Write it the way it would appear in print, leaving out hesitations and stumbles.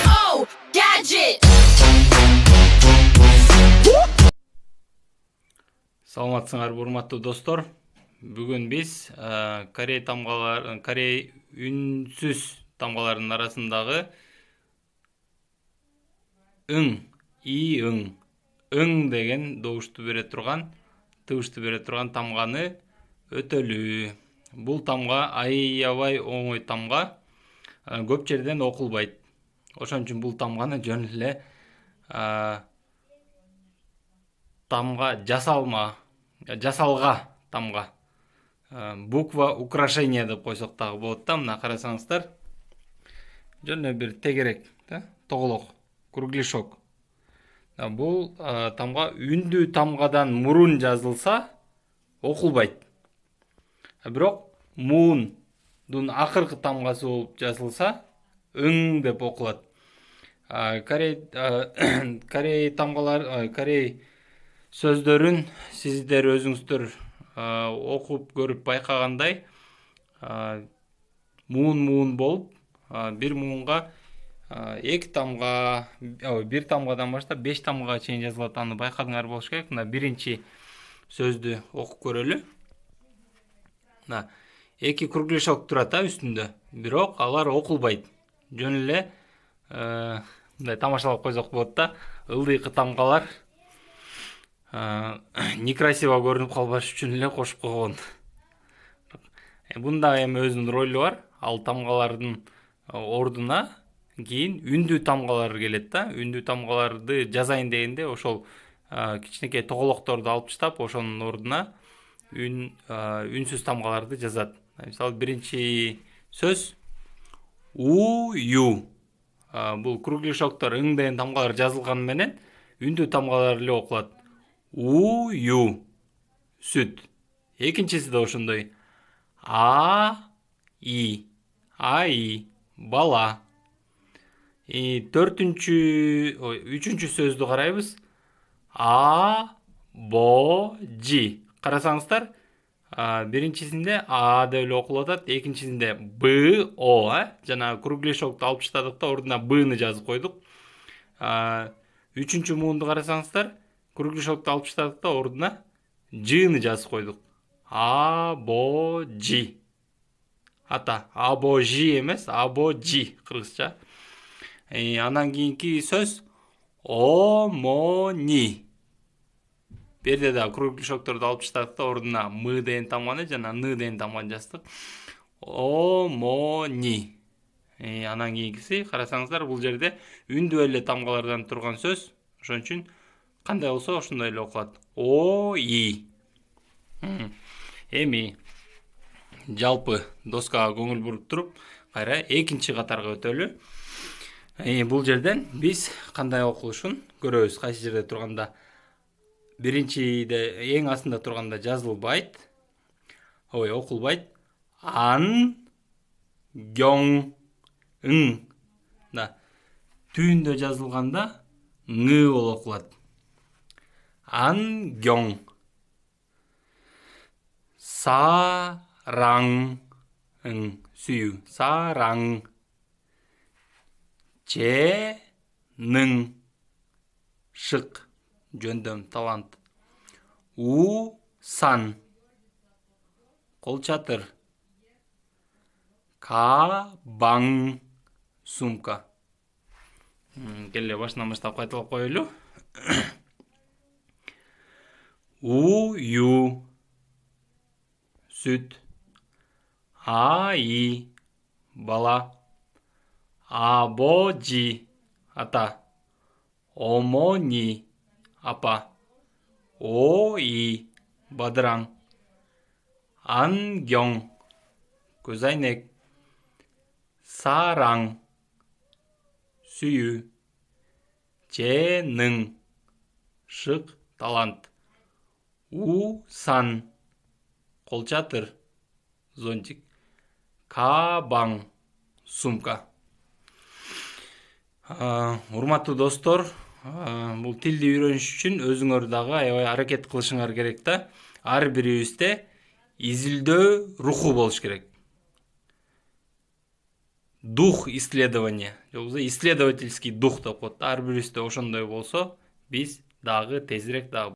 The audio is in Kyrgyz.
Oh, gadget. Саламатсыңарбы урматтуу достор. Бүгүн биз Корей үнсүз тамгаларынын арасындагы ың, ың деген добушту бере турган, тыбышту бере турган тамганы өтөлүү. Бул тамга аябай оңой тамга, көп жерден окулбайт. Ошон үчүн бул тамганы жөн эле тамга жасалга тамга. Буква украшение деп койсок дагы болот да. Мына карасаңыздар. Жөн эле бир тегерек, да, тоголок, кругляшок. Бул тамга үндүү тамгадан мурун жазылса окулбайт. Бирок муундун акыркы тамгасы болуп жазылса ың деп окулат. Корей тамгалар, корей сөздөрүн сиздер өзүңүздөр окуп көрүп байкагандай муун болуп, бир муунга эки тамга, бир тамгадан баштап 5 тамгага чейин жазылат. Аны байкадыңар болуш керек. Мына биринчи сөздү окуп көрөлү. Мына эки кругляшок турат үстүндө, бирок алар окулбайт. Жөн эле мындай тамашалап койсок болот да. Ылдыйкы тамгалар некрасиво көрүнүп калбаш үчүн эле кошуп койгон. Бунда эми өзүнүн ролу бар. Ал тамгалардын ордуна кийин үндүү тамгалар келет да. Үндүү тамгаларды жазайын дегенде ошол кичинекей тоголокторду алып таштап, ошонун ордуна үнсүз тамгаларды жазат. Мисалы биринчи сөз ую. Бул кругляшоктор ың деген тамгалар жазылганы менен үндүү тамгалар эле окулат. Ую, сүт. Экинчиси да ошондой. Ай, бала. Үчүнчү сөздү карайбыз. Абожи. Карасаңыздар, биринчисинде А деп эле окулуп атат, экинчисинде БО, жана кругляшокту алып таштадык да, ордуна Бны жазып койдук. Үчүнчү муунду карасаңыздар, кругляшокту алып таштадык да, ордуна Жны жазып койдук. Абожи. Ата, абожи эмес, абожи кыргызча. Анан кийинки сөз омони. Берде да кругляшокторду алып таштадык да, ордуна М деген тамганы жана Н деген тамганы жаздык. Омони. Анан кийинкиси карасаңыздар, бул жерде үндүү эле тамгалардан турган сөз. Ошон үчүн кандай болсо ошондой эле окулат. Ои. Эми жалпы доскага көңүл буруп туруп, кайра экинчи катарга өтөлү. Бул жерден биз кандай окулушун көрөбүз. Кайсы жерде турганда биринчиде эң астында турганда жазылбайт, окулбайт. Ан гёң ың. Түйүндө жазылганда ң болуп окулат. Ан гёң. Сараң ың, сүйүү. Сараң. Ченің шык, жөндөм, талант. Усан колчатыр. Кабаң сумка. Келе башынан баштап кайталап коелу. Ую сүт. Ай бала. Абожи ата. Омони апа. Ои бадыраң. Ангёң көзайнек. Сараң сүйүү. Ченің шык, талант. Усан колчатыр, зонтик. Кабаң сумка. Урматтуу достор, бул тилди үйрөнүш үчүн өзүңөр дагы аябай аракет кылышыңар керек да. Ар бирибизде изилдөө руху болуш керек. дух исследования же болбосо исследовательский дух деп коет. Ар бирибизде ошондой болсо биз дагы тезирээк дагы